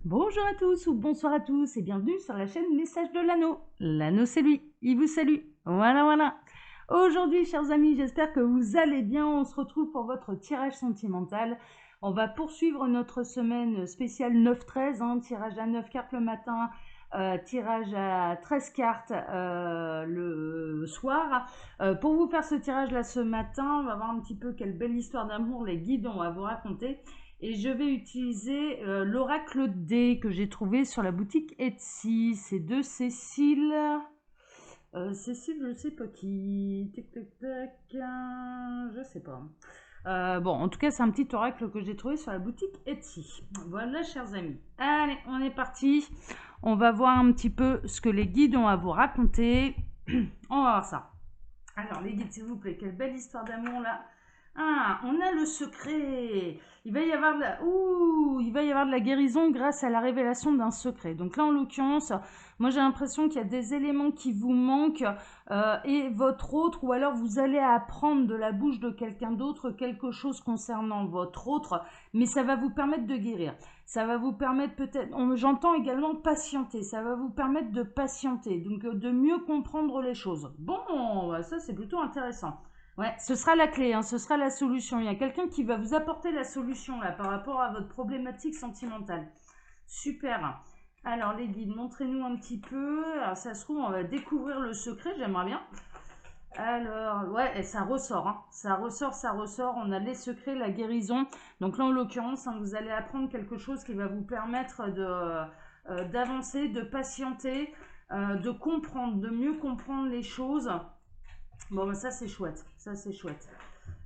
Bonjour à tous ou bonsoir à tous et bienvenue sur la chaîne Message de l'Anneau. L'Anneau c'est lui, il vous salue. Voilà. Aujourd'hui chers amis, j'espère que vous allez bien. On se retrouve pour votre tirage sentimental. On va poursuivre notre semaine spéciale 9-13, tirage à 9 cartes le matin, tirage à 13 cartes le soir. Pour vous faire ce tirage là ce matin, on va voir un petit peu quelle belle histoire d'amour les guides ont à vous raconter. Et je vais utiliser l'oracle D que j'ai trouvé sur la boutique Etsy. C'est de Cécile. Cécile, je sais pas qui. Tic tac tac. Je sais pas. Bon, en tout cas, c'est un petit oracle que j'ai trouvé sur la boutique Etsy. Voilà, chers amis. Allez, on est parti. On va voir un petit peu ce que les guides ont à vous raconter. On va voir ça. Alors, les guides, s'il vous plaît, quelle belle histoire d'amour là. Ah, on a le secret. Il va y avoir de la guérison grâce à la révélation d'un secret. Donc là, en l'occurrence, moi j'ai l'impression qu'il y a des éléments qui vous manquent et votre autre, ou alors vous allez apprendre de la bouche de quelqu'un d'autre quelque chose concernant votre autre, mais ça va vous permettre de guérir. Ça va vous permettre peut-être, j'entends également patienter, ça va vous permettre de patienter, donc de mieux comprendre les choses. Bon, ça c'est plutôt intéressant. Ouais, ce sera la clé, ce sera la solution. Il y a quelqu'un qui va vous apporter la solution là par rapport à votre problématique sentimentale. Super. Alors les guides, montrez-nous un petit peu. Alors ça se trouve, on va découvrir le secret, j'aimerais bien. Alors, ouais, et ça ressort, ça ressort. On a les secrets, la guérison. Donc là, en l'occurrence, vous allez apprendre quelque chose qui va vous permettre d'avancer, de patienter, de comprendre, de mieux comprendre les choses. Bon, ça c'est chouette,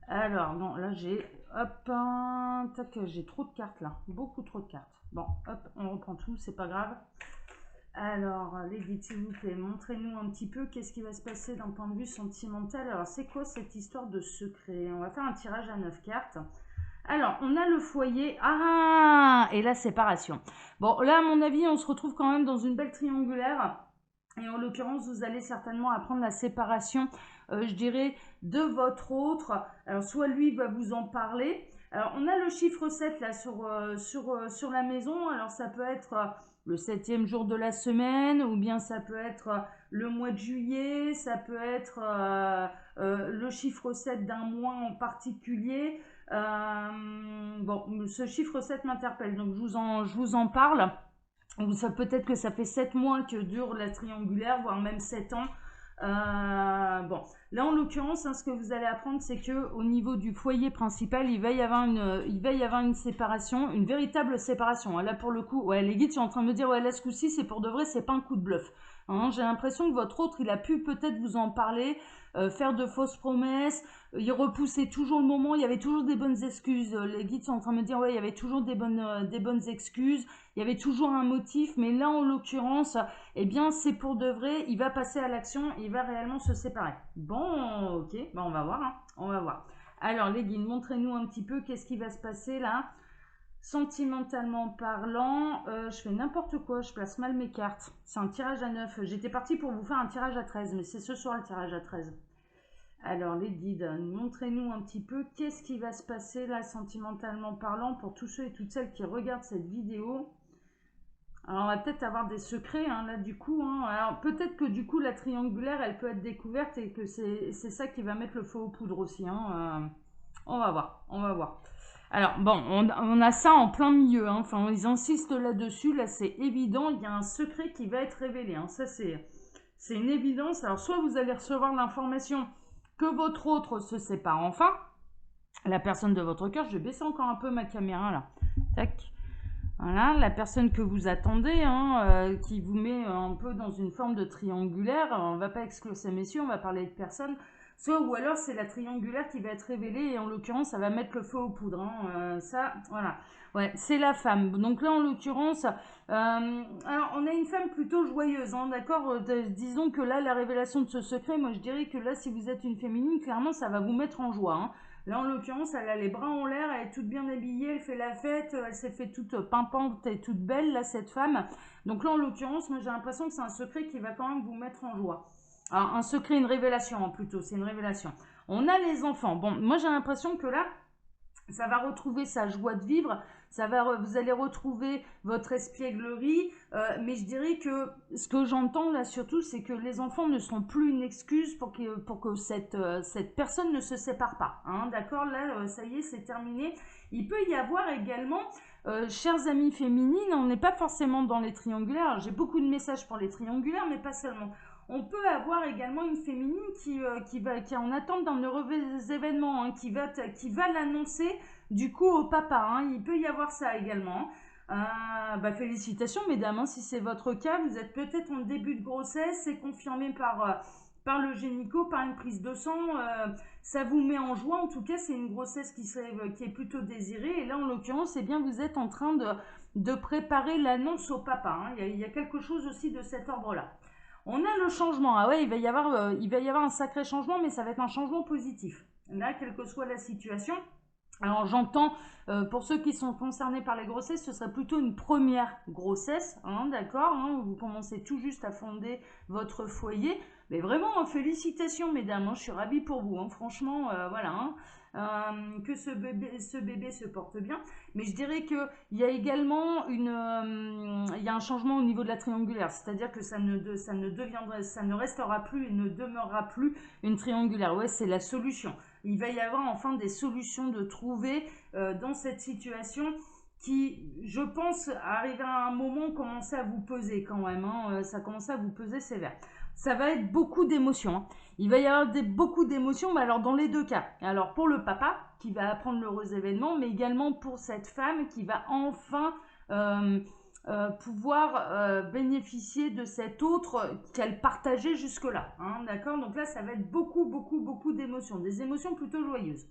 Alors, non, là j'ai, tac, j'ai trop de cartes là, beaucoup trop de cartes. Bon, hop, on reprend tout, c'est pas grave. Alors, les guides, s'il vous plaît, montrez-nous un petit peu qu'est-ce qui va se passer d'un point de vue sentimental. Alors, c'est quoi cette histoire de secret? On va faire un tirage à 9 cartes. Alors, on a le foyer. Ah, et la séparation. Bon, là, à mon avis, on se retrouve quand même dans une belle triangulaire. Et en l'occurrence, vous allez certainement apprendre la séparation, je dirais, de votre autre. Alors, soit lui va vous en parler. Alors, on a le chiffre 7 là sur la maison. Alors, ça peut être le 7e jour de la semaine, ou bien ça peut être le mois de juillet, ça peut être le chiffre 7 d'un mois en particulier. Bon, ce chiffre 7 m'interpelle, donc je vous en parle. Ou ça peut-être que ça fait 7 mois que dure la triangulaire, voire même 7 ans. Bon, là en l'occurrence, ce que vous allez apprendre, c'est que au niveau du foyer principal, il va y avoir une séparation, une véritable séparation. Là pour le coup, ouais, les guides sont en train de me dire, ouais, là ce coup-ci, c'est pour de vrai, c'est pas un coup de bluff. J'ai l'impression que votre autre, il a pu peut-être vous en parler, faire de fausses promesses, il repoussait toujours le moment, il y avait toujours des bonnes excuses. Les guides sont en train de me dire, ouais, il y avait toujours des bonnes excuses, il y avait toujours un motif, mais là en l'occurrence, eh bien c'est pour de vrai, il va passer à l'action, il va réellement se séparer. Bon, ok, bon, on va voir, on va voir. Alors les guides, montrez-nous un petit peu qu'est-ce qui va se passer là. Sentimentalement parlant, je fais n'importe quoi, je place mal mes cartes. C'est un tirage à 9. J'étais partie pour vous faire un tirage à 13, mais c'est ce soir le tirage à 13. Alors les guides, montrez-nous un petit peu qu'est-ce qui va se passer là, sentimentalement parlant, pour tous ceux et toutes celles qui regardent cette vidéo. Alors on va peut-être avoir des secrets là du coup. Alors peut-être que du coup la triangulaire elle peut être découverte et que c'est ça qui va mettre le feu aux poudres aussi. On va voir, on va voir. Alors bon, on a ça en plein milieu. Enfin, ils insistent là-dessus. Là, c'est évident. Il y a un secret qui va être révélé. Ça, c'est une évidence. Alors, soit vous allez recevoir l'information que votre autre se sépare enfin. La personne de votre cœur. Je vais baisser encore un peu ma caméra là. Tac. Voilà, la personne que vous attendez, qui vous met un peu dans une forme de triangulaire. On ne va pas exclure ces messieurs, on va parler de personnes. Soit ou alors c'est la triangulaire qui va être révélée et en l'occurrence ça va mettre le feu aux poudres. Ça, voilà. Ouais, c'est la femme. Donc là en l'occurrence, alors on a une femme plutôt joyeuse, d'accord. Disons que là la révélation de ce secret, moi je dirais que là si vous êtes une féminine, clairement ça va vous mettre en joie. Là, en l'occurrence, elle a les bras en l'air, elle est toute bien habillée, elle fait la fête, elle s'est fait toute pimpante et toute belle, là, cette femme. Donc là, en l'occurrence, moi, j'ai l'impression que c'est un secret qui va quand même vous mettre en joie. Alors, un secret, une révélation, plutôt, c'est une révélation. On a les enfants. Bon, moi, j'ai l'impression que là, ça va retrouver sa joie de vivre, vous allez retrouver votre espièglerie, mais je dirais que ce que j'entends là surtout, c'est que les enfants ne seront plus une excuse pour que cette personne ne se sépare pas. Hein, d'accord, là, ça y est, c'est terminé. Il peut y avoir également, chers amis féminines, on n'est pas forcément dans les triangulaires. J'ai beaucoup de messages pour les triangulaires, mais pas seulement. On peut avoir également une féminine qui est en attente d'un heureux événement, hein, qui va l'annoncer du coup au papa. Hein. Il peut y avoir ça également. Félicitations mesdames, hein, si c'est votre cas, vous êtes peut-être en début de grossesse, c'est confirmé par le gynéco, par une prise de sang, ça vous met en joie. En tout cas, c'est une grossesse qui est plutôt désirée. Et là, en l'occurrence, eh bien, vous êtes en train de préparer l'annonce au papa. Hein. Il y a quelque chose aussi de cet ordre-là. On a le changement. Ah ouais, il va y avoir un sacré changement, mais ça va être un changement positif. Là, quelle que soit la situation. Alors j'entends, pour ceux qui sont concernés par les grossesses, ce serait plutôt une première grossesse, hein, d'accord, hein, vous commencez tout juste à fonder votre foyer, mais vraiment félicitations mesdames, hein, je suis ravie pour vous, hein, franchement, voilà, hein, que ce bébé se porte bien, mais je dirais qu'il y a également il y a un changement au niveau de la triangulaire, c'est-à-dire que ça ne restera plus et ne demeurera plus une triangulaire, ouais, c'est la solution. Il va y avoir enfin des solutions de trouver dans cette situation qui, je pense, arrive à un moment, commencer à vous peser quand même. Hein, ça commence à vous peser sévère. Ça va être beaucoup d'émotions. Hein. Il va y avoir beaucoup d'émotions, mais alors dans les deux cas. Alors pour le papa, qui va apprendre l'heureux événement, mais également pour cette femme qui va enfin pouvoir bénéficier de cet autre qu'elle partageait jusque-là. Hein, d'accord. Donc là, ça va être beaucoup d'émotions. Des émotions plutôt joyeuses.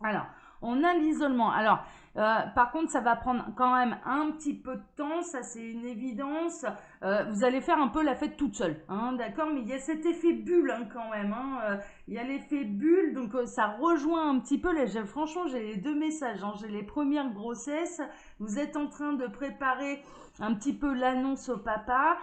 Alors, on a l'isolement. Alors, par contre, ça va prendre quand même un petit peu de temps, ça c'est une évidence. Vous allez faire un peu la fête toute seule, hein, d'accord. Mais il y a cet effet bulle hein, quand même. Hein, il y a l'effet bulle, donc ça rejoint un petit peu. Là, franchement, j'ai les deux messages. Hein, j'ai les premières grossesses. Vous êtes en train de préparer un petit peu l'annonce au papa.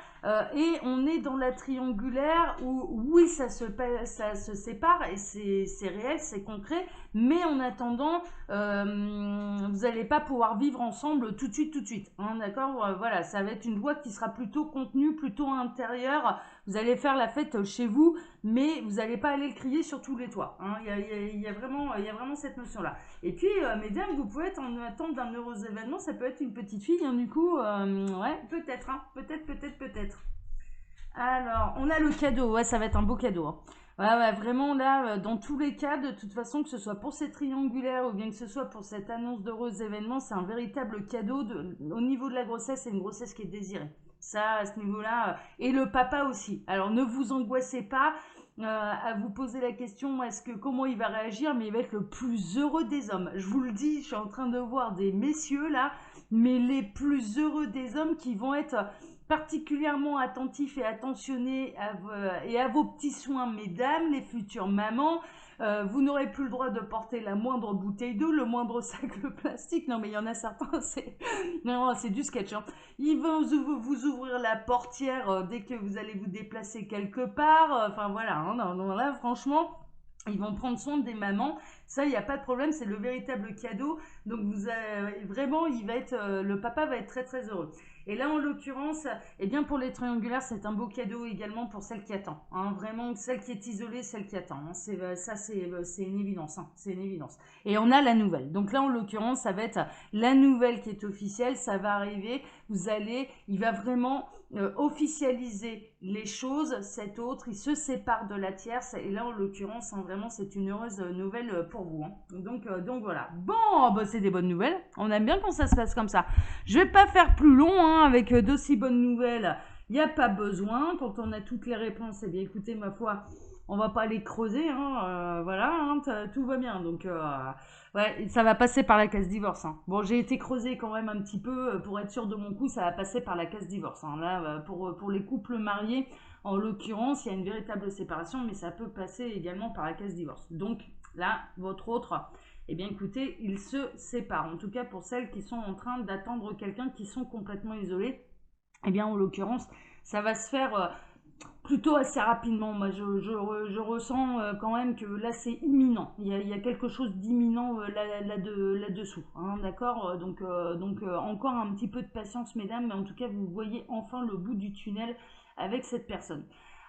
Et on est dans la triangulaire où, oui, ça se sépare et c'est réel, c'est concret. Mais en attendant, vous n'allez pas pouvoir vivre ensemble tout de suite. Hein, d'accord, voilà, ça va être une joie qui sera plutôt contenue, plutôt intérieure. Vous allez faire la fête chez vous, mais vous n'allez pas aller le crier sur tous les toits. Hein. Il y a vraiment cette notion-là. Et puis, mesdames, vous pouvez être en attente d'un heureux événement. Ça peut être une petite fille, hein, du coup. Ouais, peut-être. Hein, peut-être. Alors, on a le cadeau. Ouais, ça va être un beau cadeau. Hein. Ouais, vraiment là, dans tous les cas, de toute façon, que ce soit pour ces triangulaires ou bien que ce soit pour cette annonce d'heureux événements, c'est un véritable cadeau. Au niveau de la grossesse, c'est une grossesse qui est désirée. Ça, à ce niveau-là. Et le papa aussi. Alors, ne vous angoissez pas à vous poser la question, comment il va réagir, mais il va être le plus heureux des hommes. Je vous le dis, je suis en train de voir des messieurs là, mais les plus heureux des hommes qui vont être particulièrement attentifs et attentionnés à vos petits soins, mesdames, les futures mamans. Vous n'aurez plus le droit de porter la moindre bouteille d'eau, le moindre sac de plastique. Non, mais il y en a certains, c'est du sketch. Hein. Ils vont vous ouvrir la portière dès que vous allez vous déplacer quelque part. Enfin voilà, hein, non, là, franchement, ils vont prendre soin des mamans. Ça, il n'y a pas de problème, c'est le véritable cadeau. Donc vraiment, le papa va être très heureux. Et là, en l'occurrence, eh bien pour les triangulaires, c'est un beau cadeau également pour celle qui attend. Hein. Vraiment, celle qui est isolée, celle qui attend. Hein. C'est une évidence. Hein. C'est une évidence. Et on a la nouvelle. Donc là, en l'occurrence, ça va être la nouvelle qui est officielle. Ça va arriver. Il va vraiment officialiser les choses. Cet autre, il se sépare de la tierce. Et là, en l'occurrence, hein, vraiment, c'est une heureuse nouvelle pour vous. Hein. Donc voilà. Bon, c'est des bonnes nouvelles. On aime bien quand ça se passe comme ça. Je vais pas faire plus long hein, avec d'aussi bonnes nouvelles. Il n'y a pas besoin. Quand on a toutes les réponses, eh bien écoutez, ma foi, on va pas les creuser. Hein, voilà, hein, tout va bien. Donc ouais, ça va passer par la case divorce. Hein. Bon, j'ai été creusée quand même un petit peu pour être sûre de mon coup. Ça va passer par la case divorce. Hein. Là, pour les couples mariés, en l'occurrence, il y a une véritable séparation, mais ça peut passer également par la case divorce. Donc là, votre autre, eh bien écoutez, ils se séparent. En tout cas, pour celles qui sont en train d'attendre quelqu'un, qui sont complètement isolées, eh bien en l'occurrence, ça va se faire plutôt assez rapidement. Moi, je ressens quand même que là, c'est imminent. Il y a quelque chose d'imminent là-dessous. Hein, d'accord. Encore un petit peu de patience, mesdames, mais en tout cas, vous voyez enfin le bout du tunnel avec cette personne.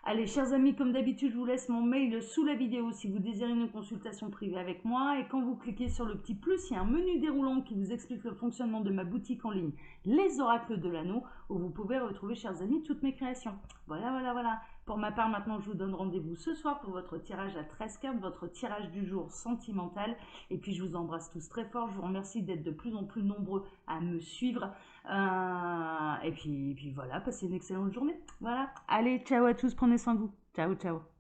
Allez, chers amis, comme d'habitude, je vous laisse mon mail sous la vidéo si vous désirez une consultation privée avec moi. Et quand vous cliquez sur le petit plus, il y a un menu déroulant qui vous explique le fonctionnement de ma boutique en ligne, Les Oracles de l'Anneau, où vous pouvez retrouver, chers amis, toutes mes créations. Voilà, voilà, voilà. Pour ma part, maintenant, je vous donne rendez-vous ce soir pour votre tirage à 13 cartes, votre tirage du jour sentimental. Et puis, je vous embrasse tous très fort. Je vous remercie d'être de plus en plus nombreux à me suivre. Et puis voilà, passez une excellente journée. Voilà. Allez, ciao à tous, prenez soin de vous. Ciao, ciao.